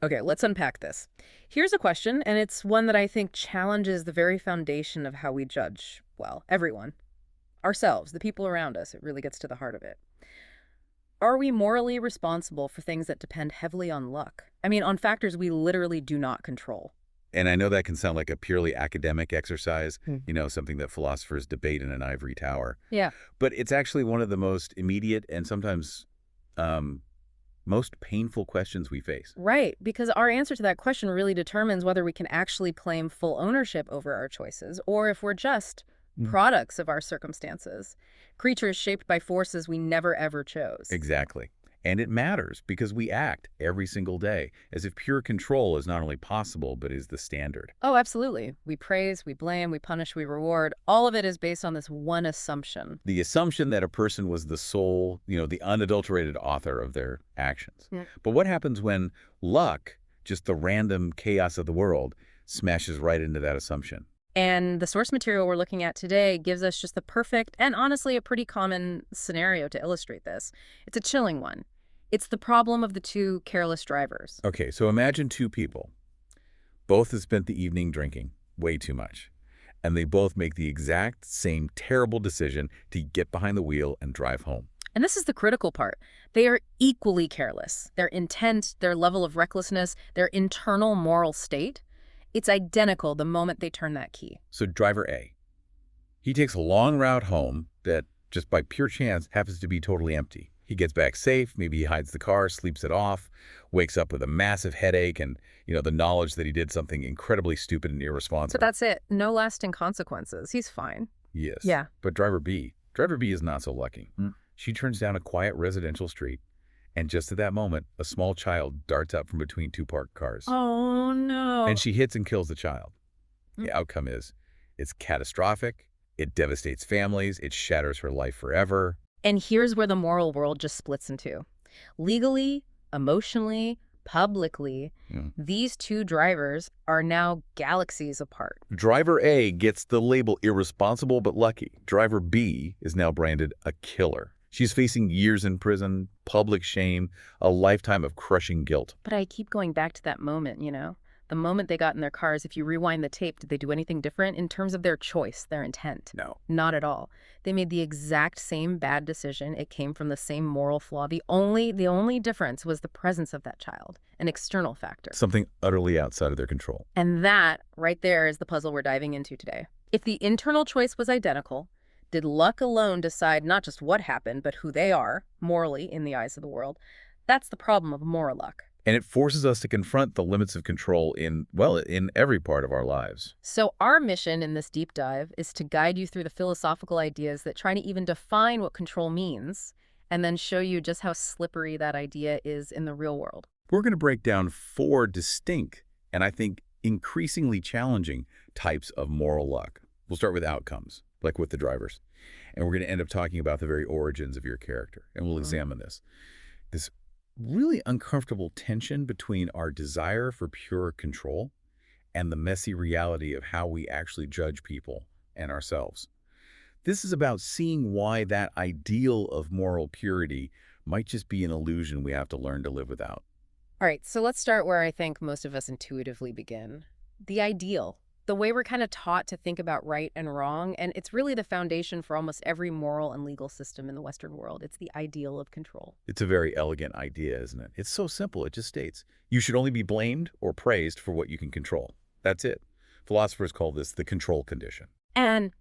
Okay, let's unpack this. Here's a question, and it's one that I think challenges the very foundation of how we judge, well, everyone. Ourselves, the people around us. It really gets to the heart of it. Are we morally responsible for things that depend heavily on luck? I mean, on factors we literally do not control. And I know that can sound like a purely academic exercise, Hmm. something that philosophers debate in an ivory tower. Yeah. But it's actually one of the most immediate and sometimes um, most painful questions we face. Right, because our answer to that question really determines whether we can actually claim full ownership over our choices, or if we're just products of our circumstances, creatures shaped by forces we never ever chose. Exactly. And it matters because we act every single day as if pure control is not only possible, but is the standard. Oh, absolutely. We praise, we blame, we punish, we reward. All of it is based on this one assumption. The assumption that a person was the sole, the unadulterated author of their actions. Yeah. But what happens when luck, just the random chaos of the world, smashes right into that assumption? And the source material we're looking at today gives us just the perfect and honestly a pretty common scenario to illustrate this. It's a chilling one. It's the problem of the two careless drivers. Okay, so imagine two people. Both have spent the evening drinking way too much, and they both make the exact same terrible decision to get behind the wheel and drive home. And this is the critical part. They are equally careless. Their intent, their level of recklessness, their internal moral state, it's identical the moment they turn that key. So driver A, he takes a long route home that, just by pure chance, happens to be totally empty. He gets back safe, maybe he hides the car, sleeps it off, wakes up with a massive headache and, the knowledge that he did something incredibly stupid and But irresponsible. that's it. No lasting consequences. He's fine. Yes. Yeah. But driver B is not so lucky. She turns down a quiet residential street, and just at that moment, a small child darts out from between two parked cars. Oh, no. And she hits and kills the child. Mm. The outcome is, it's catastrophic, it devastates families, it shatters her life forever. And here's where the moral world just splits in two. Legally, emotionally, publicly, these two drivers are now galaxies apart. Driver A gets the label irresponsible but lucky. Driver B is now branded a killer. She's facing years in prison, public shame, a lifetime of crushing guilt. But I keep going back to that moment, the moment they got in their cars. If you rewind the tape, did they do anything different in terms of their choice, their intent? No. Not at all. They made the exact same bad decision. It came from the same moral flaw. The only difference was the presence of that child, an external factor. Something utterly outside of their control. And that right there is the puzzle we're diving into today. If the internal choice was identical, did luck alone decide not just what happened, but who they are, morally, in the eyes of the world? That's the problem of moral luck. And it forces us to confront the limits of control in every part of our lives. So our mission in this deep dive is to guide you through the philosophical ideas that try to even define what control means, and then show you just how slippery that idea is in the real world. We're going to break down 4 distinct and I think increasingly challenging types of moral luck. We'll start with outcomes, like with the drivers. And we're going to end up talking about the very origins of your character. And we'll examine this really uncomfortable tension between our desire for pure control and the messy reality of how we actually judge people and ourselves. This is about seeing why that ideal of moral purity might just be an illusion we have to learn to live without. All right, so let's start where I think most of us intuitively begin. The ideal. The way we're kind of taught to think about right and wrong, and it's really the foundation for almost every moral and legal system in the Western world. It's the ideal of control. It's a very elegant idea, isn't it? It's so simple. It just states, you should only be blamed or praised for what you can control. That's it. Philosophers call this the control condition. And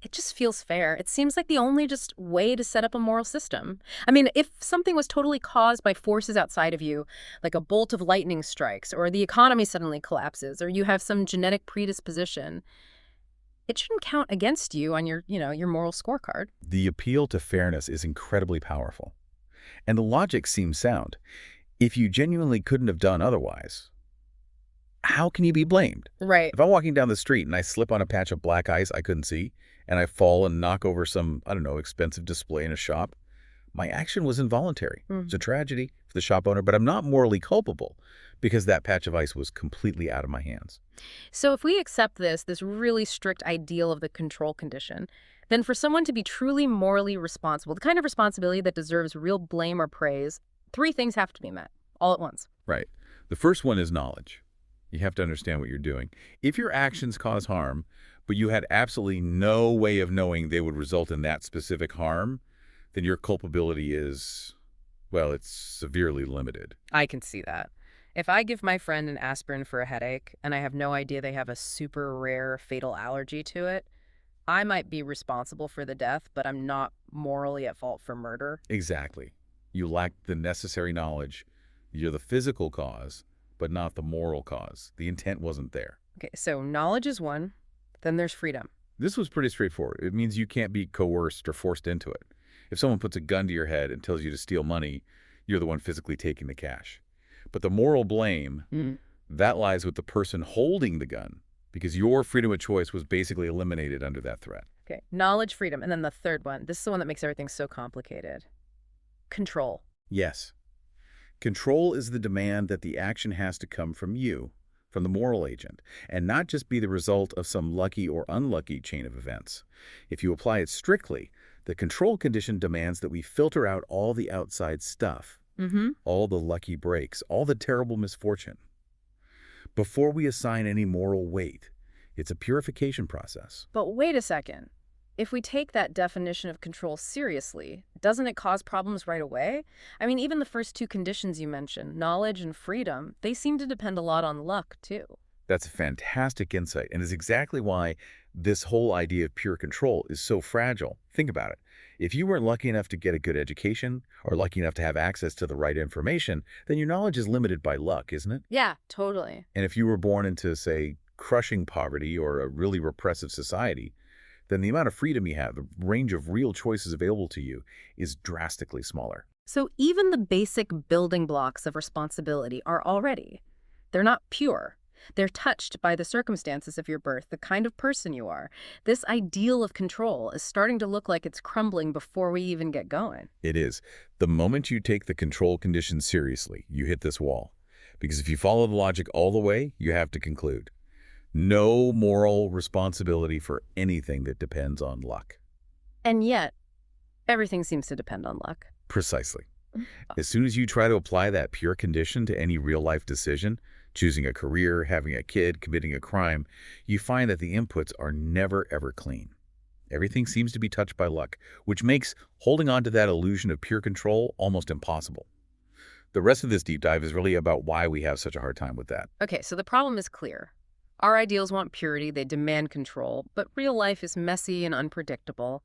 it just feels fair. It seems like the only just way to set up a moral system. I mean, if something was totally caused by forces outside of you, like a bolt of lightning strikes, or the economy suddenly collapses, or you have some genetic predisposition, it shouldn't count against you on your moral scorecard. The appeal to fairness is incredibly powerful. And the logic seems sound. If you genuinely couldn't have done otherwise, how can you be blamed? Right. If I'm walking down the street and I slip on a patch of black ice I couldn't see, and I fall and knock over some, expensive display in a shop, my action was involuntary. It's a tragedy for the shop owner, but I'm not morally culpable because that patch of ice was completely out of my hands. So if we accept this really strict ideal of the control condition, then for someone to be truly morally responsible, the kind of responsibility that deserves real blame or praise, 3 things have to be met all at once. Right. The first one is knowledge. You have to understand what you're doing. If your actions cause harm, but you had absolutely no way of knowing they would result in that specific harm, then your culpability is, well, it's severely limited. I can see that. If I give my friend an aspirin for a headache and I have no idea they have a super rare fatal allergy to it, I might be responsible for the death, but I'm not morally at fault for murder. Exactly. You lack the necessary knowledge. You're the physical cause, but not the moral cause. The intent wasn't there. Okay, so knowledge is one, then there's freedom. This was pretty straightforward. It means you can't be coerced or forced into it. If someone puts a gun to your head and tells you to steal money, you're the one physically taking the cash. But the moral blame, that lies with the person holding the gun, because your freedom of choice was basically eliminated under that threat. Okay, knowledge, freedom, and then the third one. This is the one that makes everything so complicated. Control. Yes. Control is the demand that the action has to come from you, from the moral agent, and not just be the result of some lucky or unlucky chain of events. If you apply it strictly, the control condition demands that we filter out all the outside stuff, all the lucky breaks, all the terrible misfortune. Before we assign any moral weight, it's a purification process. But wait a second. If we take that definition of control seriously, doesn't it cause problems right away? I mean, even the first two conditions you mentioned, knowledge and freedom, they seem to depend a lot on luck, too. That's a fantastic insight, and is exactly why this whole idea of pure control is so fragile. Think about it. If you weren't lucky enough to get a good education, or lucky enough to have access to the right information, then your knowledge is limited by luck, isn't it? Yeah, totally. And if you were born into, say, crushing poverty or a really repressive society, then the amount of freedom you have, the range of real choices available to you, is drastically smaller. So even the basic building blocks of responsibility are already. They're not pure. They're touched by the circumstances of your birth, the kind of person you are. This ideal of control is starting to look like it's crumbling before we even get going. It is. The moment you take the control conditions seriously, you hit this wall. Because if you follow the logic all the way, you have to conclude. No moral responsibility for anything that depends on luck. And yet, everything seems to depend on luck. Precisely. As soon as you try to apply that pure condition to any real-life decision, choosing a career, having a kid, committing a crime, you find that the inputs are never, ever clean. Everything seems to be touched by luck, which makes holding on to that illusion of pure control almost impossible. The rest of this deep dive is really about why we have such a hard time with that. Okay, so the problem is clear. Our ideals want purity, they demand control, but real life is messy and unpredictable.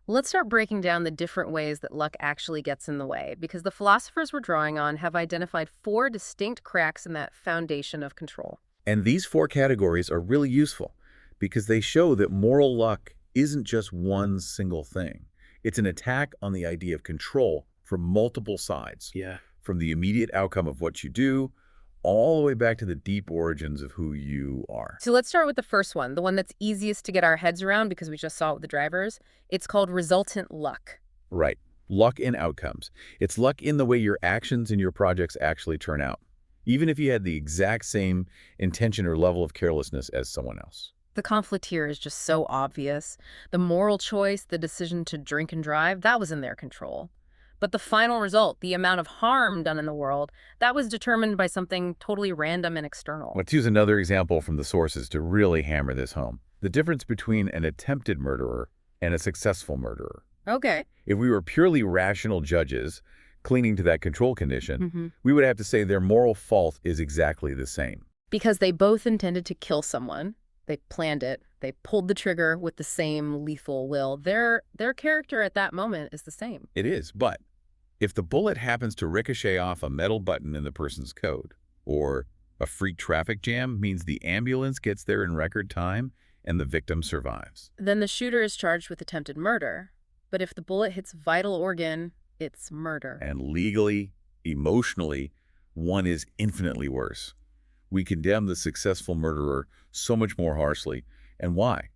Let's start breaking down the different ways that luck actually gets in the way, because the philosophers we're drawing on have identified 4 distinct cracks in that foundation of control. And these 4 categories are really useful because they show that moral luck isn't just one single thing. It's an attack on the idea of control from multiple sides. Yeah. From the immediate outcome of what you do, all the way back to the deep origins of who you are. So let's start with the first one, the one that's easiest to get our heads around because we just saw it with the drivers. It's called resultant luck. Right. Luck in outcomes. It's luck in the way your actions and your projects actually turn out, even if you had the exact same intention or level of carelessness as someone else. The conflict here is just so obvious. The moral choice, the decision to drink and drive, that was in their control. But the final result, the amount of harm done in the world, that was determined by something totally random and external. Let's use another example from the sources to really hammer this home. The difference between an attempted murderer and a successful murderer. Okay. If we were purely rational judges, clinging to that control condition, we would have to say their moral fault is exactly the same. Because they both intended to kill someone. They planned it. They pulled the trigger with the same lethal will. Their character at that moment is the same. It is, but if the bullet happens to ricochet off a metal button in the person's coat, or a freak traffic jam means the ambulance gets there in record time and the victim survives, then the shooter is charged with attempted murder. But if the bullet hits vital organ, it's murder. and legally, emotionally, one is infinitely worse. We condemn the successful murderer so much more harshly. And why?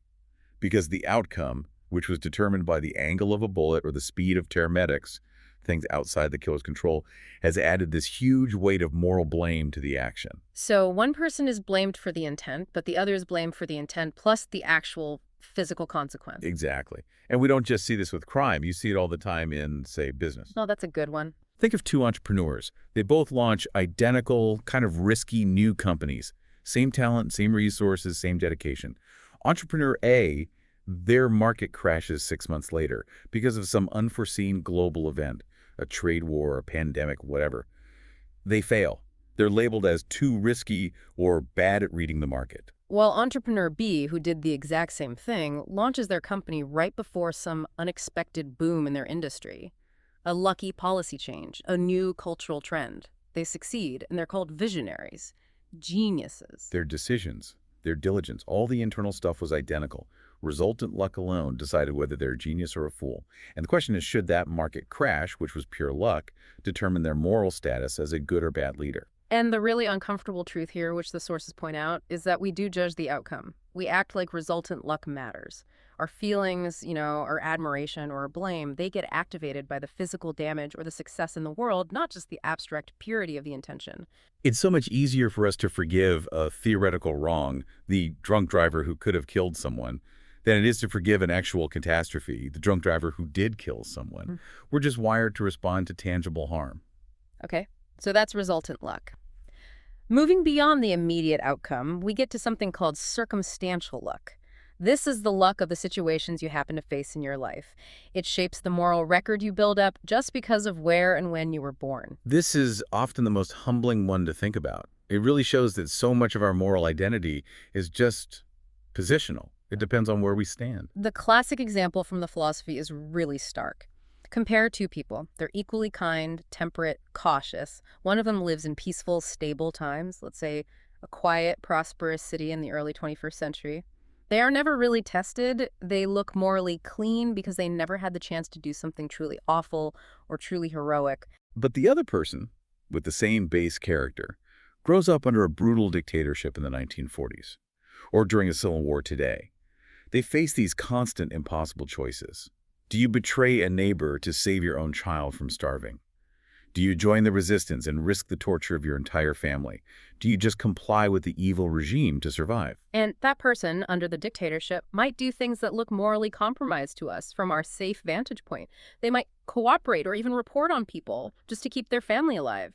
Because the outcome, which was determined by the angle of a bullet or the speed of paramedics, things outside the killer's control, has added this huge weight of moral blame to the action. So one person is blamed for the intent, but the other is blamed for the intent plus the actual physical consequence. Exactly. And we don't just see this with crime. You see it all the time in, say, business. Oh, that's a good one. Think of two entrepreneurs. They both launch identical, kind of risky new companies. Same talent, same resources, same dedication. Entrepreneur A, their market crashes 6 months later because of some unforeseen global event, a trade war, a pandemic, whatever. They fail. They're labeled as too risky or bad at reading the market. While entrepreneur B, who did the exact same thing, launches their company right before some unexpected boom in their industry. A lucky policy change, a new cultural trend. They succeed, and they're called visionaries. Geniuses. Their decisions, their diligence, all the internal stuff was identical. Resultant luck alone decided whether they're a genius or a fool. And the question is, should that market crash, which was pure luck, determine their moral status as a good or bad leader? And the really uncomfortable truth here, which the sources point out, is that we do judge the outcome. We act like resultant luck matters. Our feelings, our admiration or our blame, they get activated by the physical damage or the success in the world, not just the abstract purity of the intention. It's so much easier for us to forgive a theoretical wrong, the drunk driver who could have killed someone, than it is to forgive an actual catastrophe, the drunk driver who did kill someone. Mm. We're just wired to respond to tangible harm. Okay, so that's resultant luck. Moving beyond the immediate outcome, we get to something called circumstantial luck. This is the luck of the situations you happen to face in your life. It shapes the moral record you build up just because of where and when you were born. This is often the most humbling one to think about. It really shows that so much of our moral identity is just positional. It depends on where we stand. The classic example from the philosophy is really stark. Compare two people. They're equally kind, temperate, cautious. One of them lives in peaceful, stable times, let's say a quiet, prosperous city in the early 21st century. They are never really tested. They look morally clean because they never had the chance to do something truly awful or truly heroic. But the other person, with the same base character, grows up under a brutal dictatorship in the 1940s, or during a civil war today. They face these constant, impossible choices. Do you betray a neighbor to save your own child from starving? Do you join the resistance and risk the torture of your entire family? Do you just comply with the evil regime to survive? And that person, under the dictatorship, might do things that look morally compromised to us from our safe vantage point. They might cooperate or even report on people just to keep their family alive.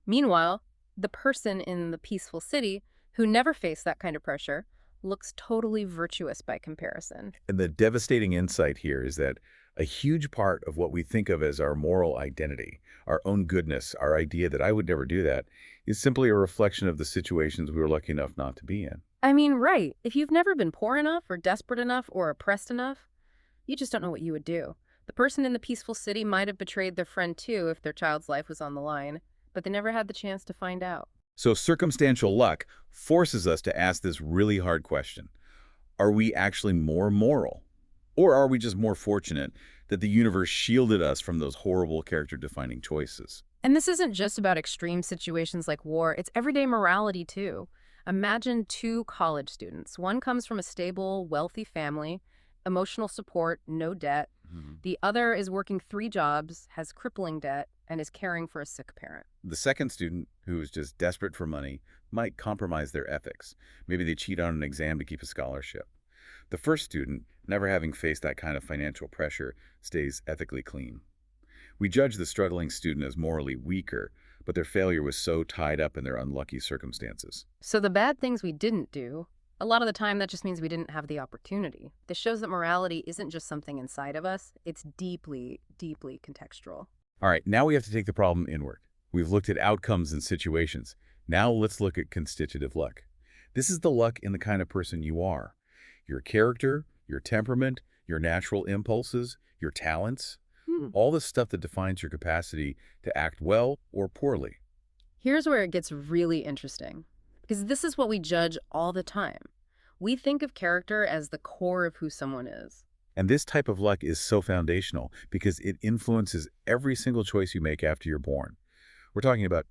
Meanwhile, the person in the peaceful city, who never faced that kind of pressure, looks totally virtuous by comparison. And the devastating insight here is that a huge part of what we think of as our moral identity, our own goodness, our idea that I would never do that, is simply a reflection of the situations we were lucky enough not to be in. I mean, right. If you've never been poor enough or desperate enough or oppressed enough, you just don't know what you would do. The person in the peaceful city might have betrayed their friend too if their child's life was on the line, but they never had the chance to find out. So circumstantial luck forces us to ask this really hard question. Are we actually more moral? Or are we just more fortunate that the universe shielded us from those horrible character-defining choices? And this isn't just about extreme situations like war, it's everyday morality too. Imagine two college students. One comes from a stable, wealthy family, emotional support, no debt. The other is working 3 jobs, has crippling debt, and is caring for a sick parent. The second student, who is just desperate for money, might compromise their ethics. Maybe they cheat on an exam to keep a scholarship. The first student, never having faced that kind of financial pressure, stays ethically clean. We judge the struggling student as morally weaker, but their failure was so tied up in their unlucky circumstances. So the bad things we didn't do, a lot of the time that just means we didn't have the opportunity. This shows that morality isn't just something inside of us, it's deeply, deeply contextual. All right, now we have to take the problem inward. We've looked at outcomes and situations. Now let's look at constitutive luck. This is the luck in the kind of person you are. Your character, your temperament, your natural impulses, your talents, all the stuff that defines your capacity to act well or poorly. Here's where it gets really interesting, because this is what we judge all the time. We think of character as the core of who someone is. And this type of luck is so foundational because it influences every single choice you make after you're born. We're talking about,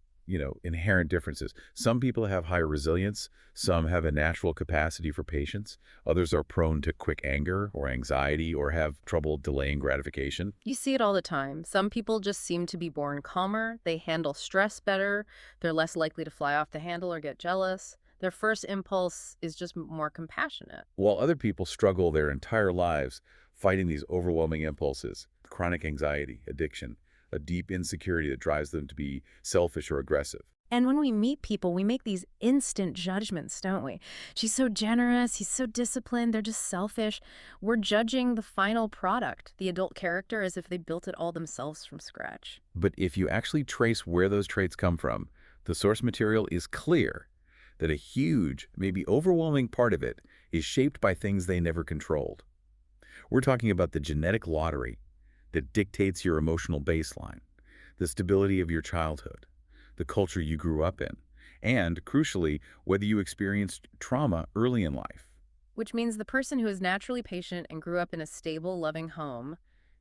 inherent differences. Some people have higher resilience. Some have a natural capacity for patience. Others are prone to quick anger or anxiety or have trouble delaying gratification. You see it all the time. Some people just seem to be born calmer. They handle stress better. They're less likely to fly off the handle or get jealous. Their first impulse is just more compassionate. While other people struggle their entire lives fighting these overwhelming impulses, chronic anxiety, addiction, a deep insecurity that drives them to be selfish or aggressive. And when we meet people, we make these instant judgments, don't we? She's so generous, he's so disciplined, they're just selfish. We're judging the final product, the adult character, as if they built it all themselves from scratch. But if you actually trace where those traits come from, the source material is clear that a huge, maybe overwhelming part of it is shaped by things they never controlled. We're talking about the genetic lottery that dictates your emotional baseline, the stability of your childhood, the culture you grew up in, and, crucially, whether you experienced trauma early in life. Which means the person who is naturally patient and grew up in a stable, loving home,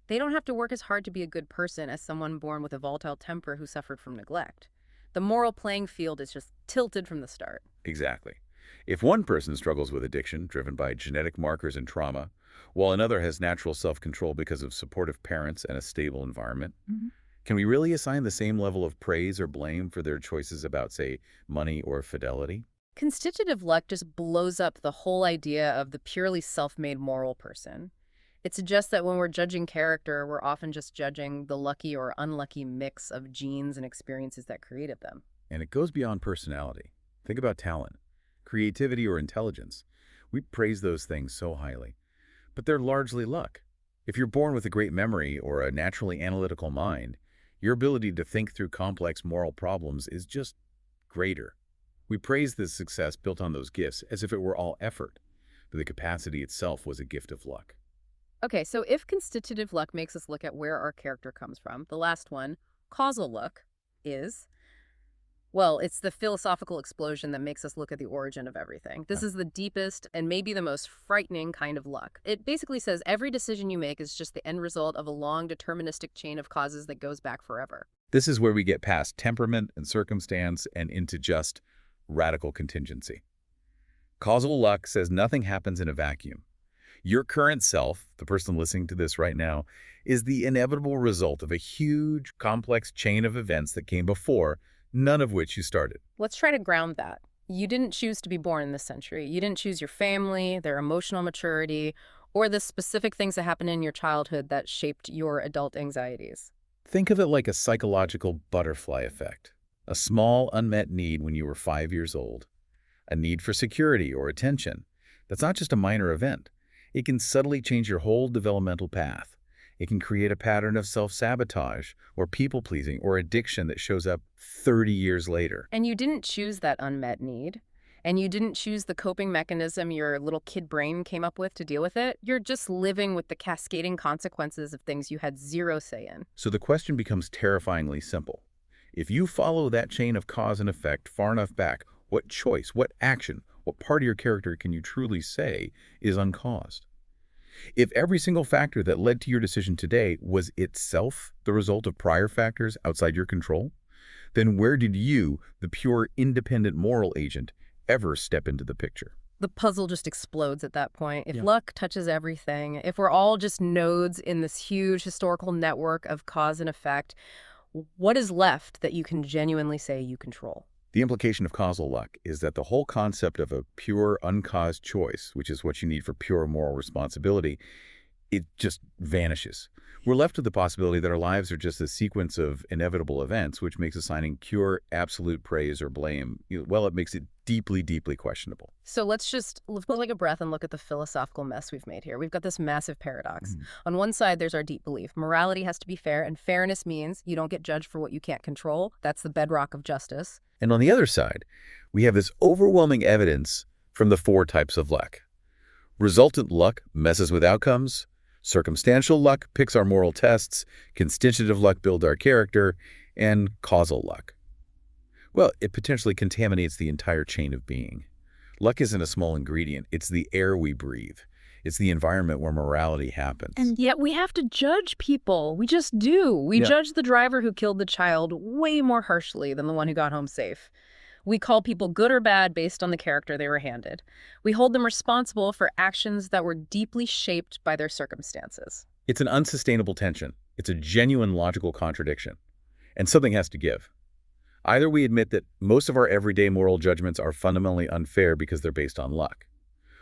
they don't have to work as hard to be a good person as someone born with a volatile temper who suffered from neglect. The moral playing field is just tilted from the start. Exactly. If one person struggles with addiction driven by genetic markers and trauma, while another has natural self-control because of supportive parents and a stable environment, can we really assign the same level of praise or blame for their choices about, say, money or fidelity? Constitutive luck just blows up the whole idea of the purely self-made moral person. It suggests that when we're judging character, we're often just judging the lucky or unlucky mix of genes and experiences that created them. And it goes beyond personality. Think about talent, creativity, or intelligence. We praise those things so highly, but they're largely luck. If you're born with a great memory or a naturally analytical mind, your ability to think through complex moral problems is just greater. We praise this success built on those gifts as if it were all effort, but the capacity itself was a gift of luck. Okay, so if constitutive luck makes us look at where our character comes from, the last one, causal luck, is, well, it's the philosophical explosion that makes us look at the origin of everything. This is the deepest and maybe the most frightening kind of luck. It basically says every decision you make is just the end result of a long deterministic chain of causes that goes back forever. This is where we get past temperament and circumstance and into just radical contingency. Causal luck says nothing happens in a vacuum. Your current self, the person listening to this right now, is the inevitable result of a huge, complex chain of events that came before, none of which you started. Let's try to ground that. You didn't choose to be born in this century. You didn't choose your family, their emotional maturity, or the specific things that happened in your childhood that shaped your adult anxieties. Think of it like a psychological butterfly effect. A small, unmet need when you were 5 years old. A need for security or attention. That's not just a minor event. It can subtly change your whole developmental path. It can create a pattern of self-sabotage or people-pleasing or addiction that shows up 30 years later. And you didn't choose that unmet need. And you didn't choose the coping mechanism your little kid brain came up with to deal with it. You're just living with the cascading consequences of things you had zero say in. So the question becomes terrifyingly simple. If you follow that chain of cause and effect far enough back, what choice, what action, what part of your character can you truly say is uncaused? If every single factor that led to your decision today was itself the result of prior factors outside your control, then where did you, the pure independent moral agent, ever step into the picture? The puzzle just explodes at that point. If luck touches everything, if we're all just nodes in this huge historical network of cause and effect, what is left that you can genuinely say you control? The implication of causal luck is that the whole concept of a pure, uncaused choice, which is what you need for pure moral responsibility, it just vanishes. We're left with the possibility that our lives are just a sequence of inevitable events, which makes assigning pure, absolute praise or blame, well, it makes it deeply, deeply questionable. So let's take a breath and look at the philosophical mess we've made here. We've got this massive paradox. On one side, there's our deep belief. Morality has to be fair, and fairness means you don't get judged for what you can't control. That's the bedrock of justice. And on the other side, we have this overwhelming evidence from the 4 types of luck. Resultant luck messes with outcomes. Circumstantial luck picks our moral tests. Constitutive luck builds our character. And causal luck, well, it potentially contaminates the entire chain of being. Luck isn't a small ingredient. It's the air we breathe. It's the environment where morality happens. And yet we have to judge people. We just do. We judge the driver who killed the child way more harshly than the one who got home safe. We call people good or bad based on the character they were handed. We hold them responsible for actions that were deeply shaped by their circumstances. It's an unsustainable tension. It's a genuine logical contradiction. And something has to give. Either we admit that most of our everyday moral judgments are fundamentally unfair because they're based on luck,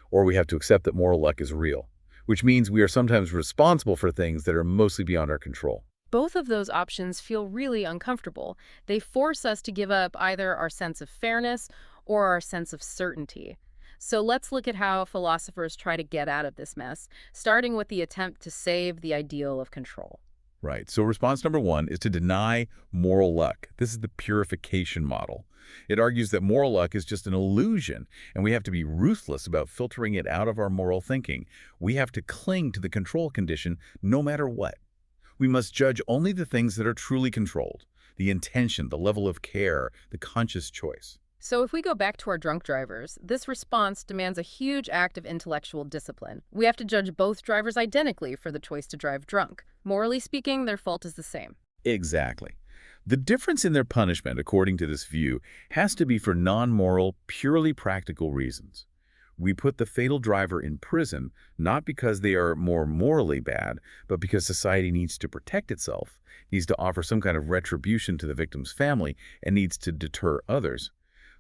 or we have to accept that moral luck is real, which means we are sometimes responsible for things that are mostly beyond our control. Both of those options feel really uncomfortable. They force us to give up either our sense of fairness or our sense of certainty. So let's look at how philosophers try to get out of this mess, starting with the attempt to save the ideal of control. Right. So response number one is to deny moral luck. This is the purification model. It argues that moral luck is just an illusion, and we have to be ruthless about filtering it out of our moral thinking. We have to cling to the control condition no matter what. We must judge only the things that are truly controlled, the intention, the level of care, the conscious choice. So, if we go back to our drunk drivers, this response demands a huge act of intellectual discipline. We have to judge both drivers identically for the choice to drive drunk. Morally speaking, their fault is the same. Exactly. The difference in their punishment, according to this view, has to be for non-moral, purely practical reasons. We put the fatal driver in prison not because they are more morally bad, but because society needs to protect itself, needs to offer some kind of retribution to the victim's family, and needs to deter others.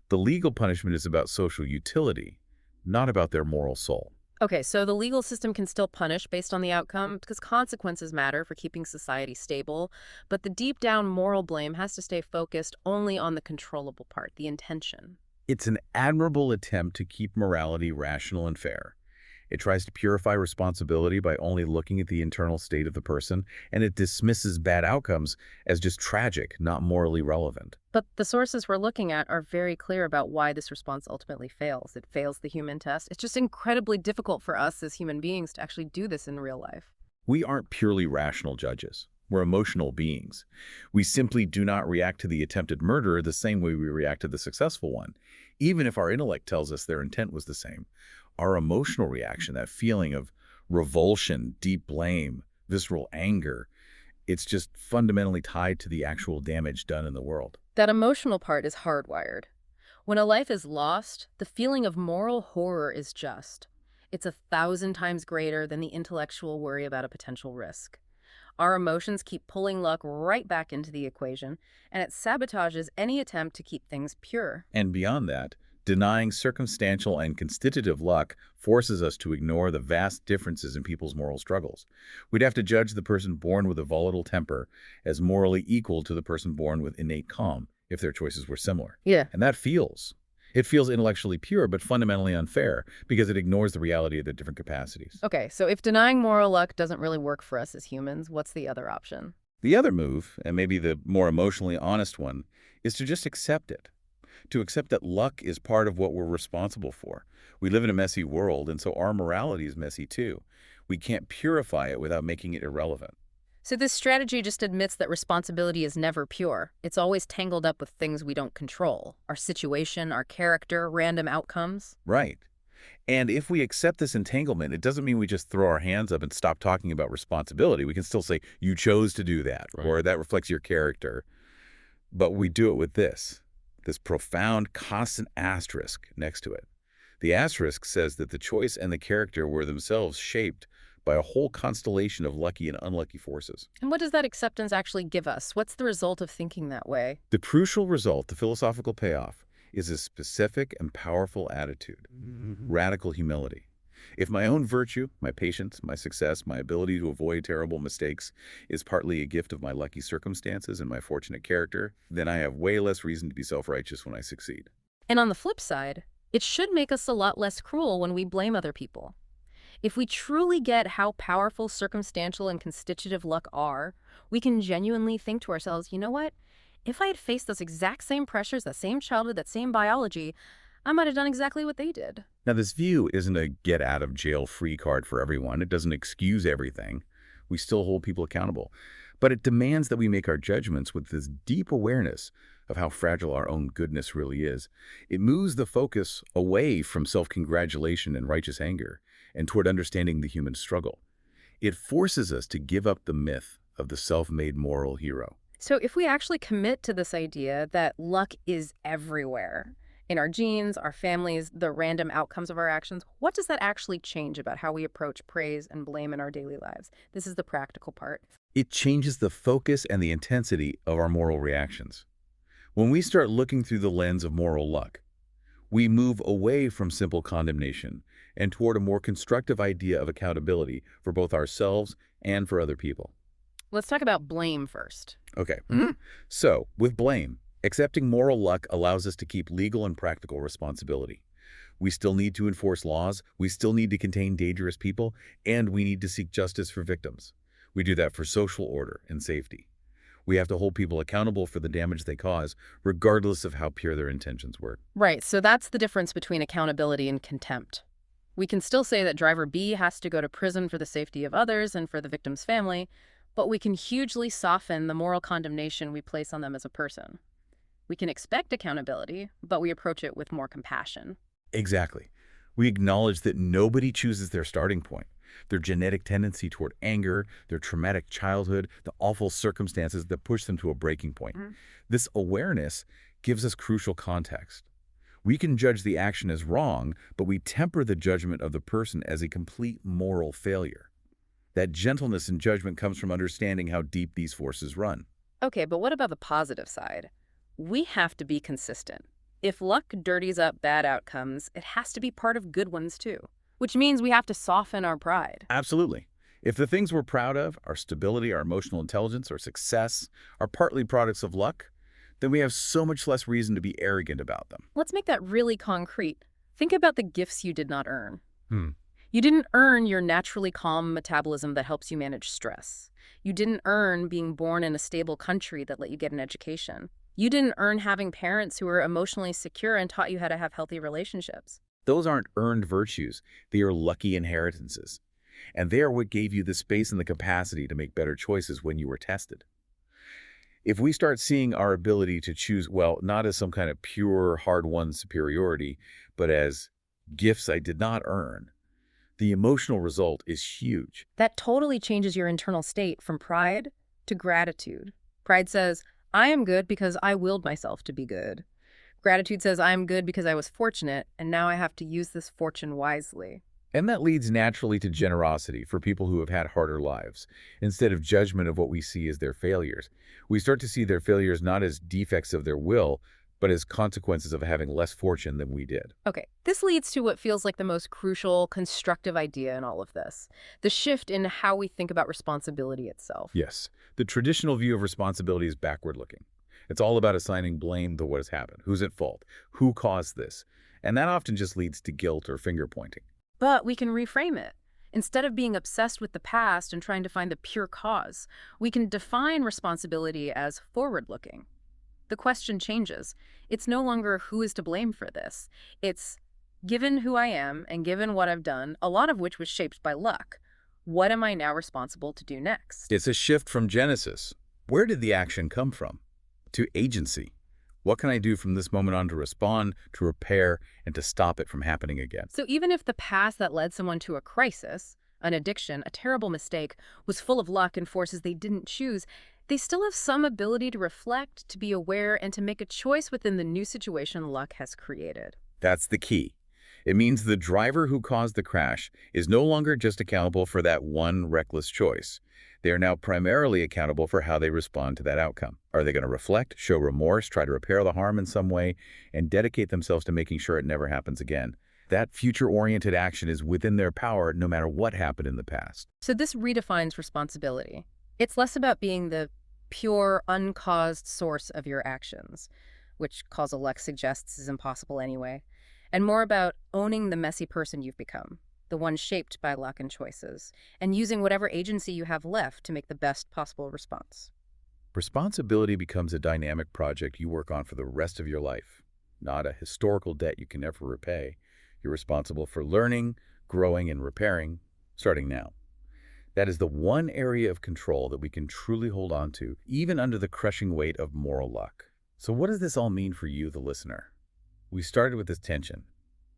The legal punishment is about social utility, not about their moral soul. Okay, so the legal system can still punish based on the outcome because consequences matter for keeping society stable, but the deep down moral blame has to stay focused only on the controllable part, the intention. It's an admirable attempt to keep morality rational and fair. It tries to purify responsibility by only looking at the internal state of the person, and it dismisses bad outcomes as just tragic, not morally relevant. But the sources we're looking at are very clear about why this response ultimately fails. It fails the human test. It's just incredibly difficult for us as human beings to actually do this in real life. We aren't purely rational judges. We're emotional beings. We simply do not react to the attempted murderer the same way we react to the successful one, even if our intellect tells us their intent was the same. Our emotional reaction, that feeling of revulsion, deep blame, visceral anger, it's just fundamentally tied to the actual damage done in the world. That emotional part is hardwired. When a life is lost, the feeling of moral horror is just. It's 1,000 times greater than the intellectual worry about a potential risk. Our emotions keep pulling luck right back into the equation, and it sabotages any attempt to keep things pure. And beyond that, denying circumstantial and constitutive luck forces us to ignore the vast differences in people's moral struggles. We'd have to judge the person born with a volatile temper as morally equal to the person born with innate calm if their choices were similar. Yeah. And it feels intellectually pure but fundamentally unfair because it ignores the reality of their different capacities. Okay, so if denying moral luck doesn't really work for us as humans, what's the other option? The other move, and maybe the more emotionally honest one, is to just accept it. To accept that luck is part of what we're responsible for. We live in a messy world, and so our morality is messy too. We can't purify it without making it irrelevant. So this strategy just admits that responsibility is never pure. It's always tangled up with things we don't control. Our situation, our character, random outcomes. Right. And if we accept this entanglement, it doesn't mean we just throw our hands up and stop talking about responsibility. We can still say, you chose to do that, Right. or that reflects your character. But we do it with this profound, constant asterisk next to it. The asterisk says that the choice and the character were themselves shaped by a whole constellation of lucky and unlucky forces. And what does that acceptance actually give us? What's the result of thinking that way? The crucial result, the philosophical payoff, is a specific and powerful attitude, radical humility. If my own virtue, my patience, my success, my ability to avoid terrible mistakes is partly a gift of my lucky circumstances and my fortunate character, then I have way less reason to be self-righteous when I succeed. And on the flip side, it should make us a lot less cruel when we blame other people. If we truly get how powerful circumstantial and constitutive luck are, we can genuinely think to ourselves, you know what? If I had faced those exact same pressures, that same childhood, that same biology, I might have done exactly what they did. Now, this view isn't a get-out-of-jail-free card for everyone. It doesn't excuse everything. We still hold people accountable. But it demands that we make our judgments with this deep awareness of how fragile our own goodness really is. It moves the focus away from self-congratulation and righteous anger and toward understanding the human struggle. It forces us to give up the myth of the self-made moral hero. So if we actually commit to this idea that luck is everywhere, in our genes, our families, the random outcomes of our actions, what does that actually change about how we approach praise and blame in our daily lives? This is the practical part. It changes the focus and the intensity of our moral reactions. When we start looking through the lens of moral luck, we move away from simple condemnation and toward a more constructive idea of accountability for both ourselves and for other people. Let's talk about blame first. Okay. So, with blame, accepting moral luck allows us to keep legal and practical responsibility. We still need to enforce laws, we still need to contain dangerous people, and we need to seek justice for victims. We do that for social order and safety. We have to hold people accountable for the damage they cause, regardless of how pure their intentions were. Right, so that's the difference between accountability and contempt. We can still say that driver B has to go to prison for the safety of others and for the victim's family, but we can hugely soften the moral condemnation we place on them as a person. We can expect accountability, but we approach it with more compassion. Exactly. We acknowledge that nobody chooses their starting point. Their genetic tendency toward anger, their traumatic childhood, the awful circumstances that push them to a breaking point. This awareness gives us crucial context. We can judge the action as wrong, but we temper the judgment of the person as a complete moral failure. That gentleness in judgment comes from understanding how deep these forces run. Okay, but what about the positive side? We have to be consistent. If luck dirties up bad outcomes, it has to be part of good ones too, which means we have to soften our pride. Absolutely. If the things we're proud of, our stability, our emotional intelligence, our success, are partly products of luck, then we have so much less reason to be arrogant about them. Let's make that really concrete. Think about the gifts you did not earn. Hmm. You didn't earn your naturally calm metabolism that helps you manage stress. You didn't earn being born in a stable country that let you get an education. You didn't earn having parents who were emotionally secure and taught you how to have healthy relationships. Those aren't earned virtues. They are lucky inheritances. And they are what gave you the space and the capacity to make better choices when you were tested. If we start seeing our ability to choose, well, not as some kind of pure, hard-won superiority, but as gifts I did not earn, the emotional result is huge. That totally changes your internal state from pride to gratitude. Pride says, I am good because I willed myself to be good. Gratitude says, I am good because I was fortunate, and now I have to use this fortune wisely. And that leads naturally to generosity for people who have had harder lives. Instead of judgment of what we see as their failures, we start to see their failures not as defects of their will, but as consequences of having less fortune than we did. Okay, this leads to what feels like the most crucial, constructive idea in all of this, the shift in how we think about responsibility itself. Yes, the traditional view of responsibility is backward-looking. It's all about assigning blame to what has happened. Who's at fault? Who caused this? And that often just leads to guilt or finger-pointing. But we can reframe it. Instead of being obsessed with the past and trying to find the pure cause, we can define responsibility as forward-looking. The question changes. It's no longer who is to blame for this. It's, given who I am and given what I've done, a lot of which was shaped by luck, what am I now responsible to do next? It's a shift from Genesis. Where did the action come from? To agency. What can I do from this moment on to respond, to repair, and to stop it from happening again? So even if the past that led someone to a crisis, an addiction, a terrible mistake, was full of luck and forces they didn't choose, they still have some ability to reflect, to be aware, and to make a choice within the new situation luck has created. That's the key. It means the driver who caused the crash is no longer just accountable for that one reckless choice. They are now primarily accountable for how they respond to that outcome. Are they going to reflect, show remorse, try to repair the harm in some way, and dedicate themselves to making sure it never happens again? That future-oriented action is within their power no matter what happened in the past. So this redefines responsibility. It's less about being the pure, uncaused source of your actions, which causal luck suggests is impossible anyway, and more about owning the messy person you've become, the one shaped by luck and choices, and using whatever agency you have left to make the best possible response. Responsibility becomes a dynamic project you work on for the rest of your life, not a historical debt you can never repay. You're responsible for learning, growing, and repairing, starting now. That is the one area of control that we can truly hold on to, even under the crushing weight of moral luck. So what does this all mean for you, the listener? We started with this tension.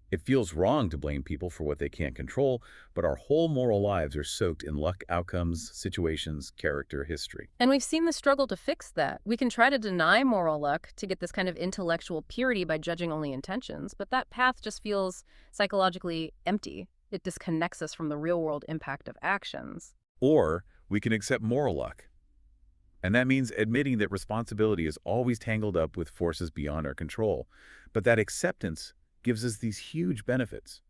It feels wrong to blame people for what they can't control, but our whole moral lives are soaked in luck, outcomes, situations, character, history. And we've seen the struggle to fix that. We can try to deny moral luck to get this kind of intellectual purity by judging only intentions, but that path just feels psychologically empty. It disconnects us from the real-world impact of actions. Or we can accept moral luck. And that means admitting that responsibility is always tangled up with forces beyond our control. But that acceptance gives us these huge benefits: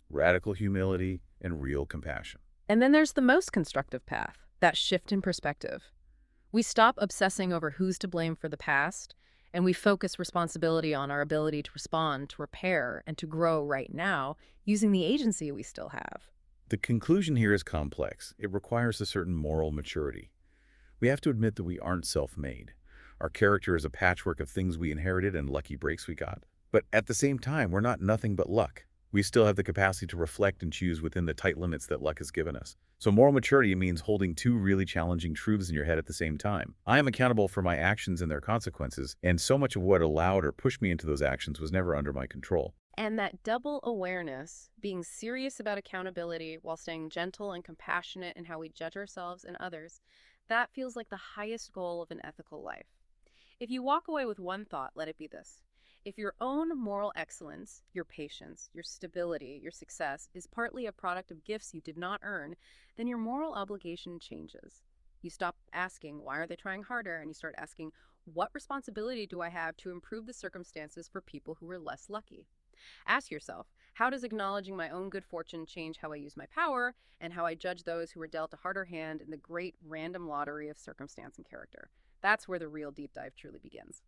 radical humility and real compassion. And then there's the most constructive path, That shift in perspective. We stop obsessing over who's to blame for the past, and we focus responsibility on our ability to respond, to repair, and to grow right now using the agency we still have. The conclusion here is complex. It requires a certain moral maturity. We have to admit that we aren't self-made. Our character is a patchwork of things we inherited and lucky breaks we got. But at the same time, we're not nothing but luck. We still have the capacity to reflect and choose within the tight limits that luck has given us. So moral maturity means holding two really challenging truths in your head at the same time. I am accountable for my actions and their consequences, and so much of what allowed or pushed me into those actions was never under my control. And that double awareness, being serious about accountability while staying gentle and compassionate in how we judge ourselves and others, that feels like the highest goal of an ethical life. If you walk away with one thought, let it be this. If your own moral excellence, your patience, your stability, your success is partly a product of gifts you did not earn, then your moral obligation changes. You stop asking, why are they trying harder? And you start asking, what responsibility do I have to improve the circumstances for people who are less lucky? Ask yourself, how does acknowledging my own good fortune change how I use my power and how I judge those who are dealt a harder hand in the great random lottery of circumstance and character? That's where the real deep dive truly begins.